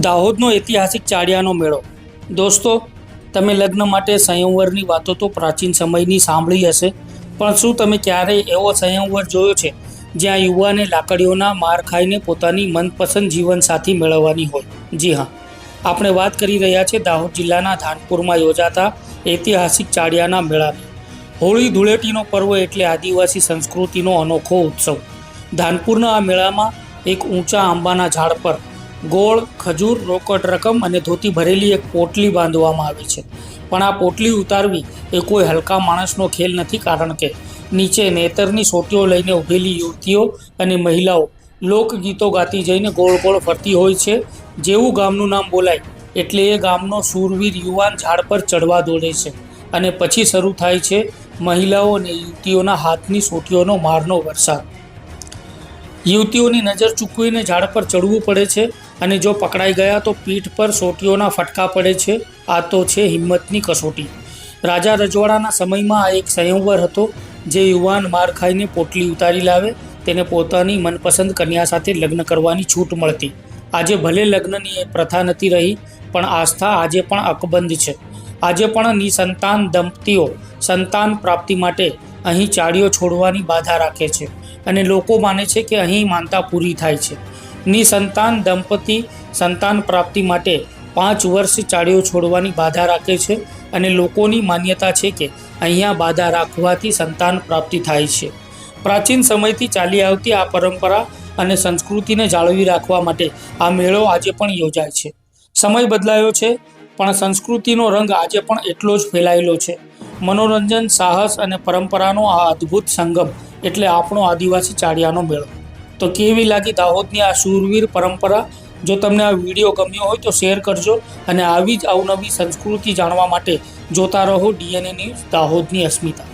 દાહોદનો ઐતિહાસિક ચાળિયાનો મેળો। દોસ્તો, તમે લગ્ન માટે સંયમવરની વાતો તો પ્રાચીન સમયની સાંભળી હશે, પણ શું તમે ક્યારેય એવો સંયમવર જોયો છે જ્યાં યુવાને લાકડીઓના માર ખાઈને પોતાની મનપસંદ જીવનસાથી મેળવવાની હોય? જી હા, આપણે વાત કરી રહ્યા છીએ દાહોદ જિલ્લાના ધાનપુરમાં યોજાતા ઐતિહાસિક ચાળિયાના મેળાની। હોળી ધૂળેટીનો પર્વ એટલે આદિવાસી સંસ્કૃતિનો અનોખો ઉત્સવ। ધાનપુરના આ મેળામાં એક ઊંચા આંબાના ઝાડ પર ગોળ, ખજૂર, રોકડ રકમ અને ધોતી ભરેલી એક પોટલી બાંધવામાં આવે છે। પણ આ પોટલી ઉતારવી એ કોઈ હલકા માણસનો ખેલ નથી, કારણ કે નીચે નેતરની સોટીઓ લઈને ઊભેલી યુવતીઓ અને મહિલાઓ લોકગીતો ગાતી જઈને ગોળ ગોળ ફરતી હોય છે। જેવું ગામનું નામ બોલાય એટલે એ ગામનો શૂરવીર યુવાન ઝાડ પર ચડવા દોડે છે અને પછી શરૂ થાય છે મહિલાઓ અને યુવતીઓના હાથની સોટીઓનો મારનો વરસાદ। યુવતીઓની નજર ચૂકવીને ઝાડ પર ચડવું પડે છે અને જો પકડાઈ ગયા તો પીઠ પર સોટીઓના ફટકા પડે છે। આ તો છે હિંમતની કસોટી। રાજા રજવાડાના સમયમાં આ એક સંયમવર હતો। જે યુવાન માર ખાઈને પોટલી ઉતારી લાવે તેને પોતાની મનપસંદ કન્યા સાથે લગ્ન કરવાની છૂટ મળતી। આજે ભલે લગ્નની એ પ્રથા નથી રહી, પણ આસ્થા આજે પણ અકબંધ છે। આજે પણ નિસંતાન દંપતીઓ સંતાન પ્રાપ્તિ માટે અહીં ચાળીઓ છોડવાની બાધા રાખે છે અને લોકો માને છે કે અહીં માનતા પૂરી થાય છે। નિસંતાન દંપતી સંતાન પ્રાપ્તિ માટે 5 વર્ષ ચાળીઓ છોડવાની બાધા રાખે છે અને લોકોની માન્યતા છે કે અહીંયા બાધા રાખવાથી સંતાન પ્રાપ્તિ થાય છે। પ્રાચીન સમયથી ચાલી આવતી આ પરંપરા અને સંસ્કૃતિને જાળવી રાખવા માટે આ મેળો આજે પણ યોજાય છે। સમય બદલાયો છે, પણ સંસ્કૃતિનો રંગ આજે પણ એટલો જ ફેલાયેલો છે। મનોરંજન, સાહસ અને પરંપરાનો આ અદ્ભુત સંગમ એટલે આપણો આદિવાસી ચાળિયાનો મેળો। તો કેવી લાગી દાહોદની આ શૂરવીર પરંપરા? જો તમને આ વિડીયો ગમ્યો હોય તો શેર કરજો અને આવી જ અવનવી સંસ્કૃતિ જાણવા માટે જોતા રહો DNA ન્યૂઝ દાહોદની અસ્મિતા।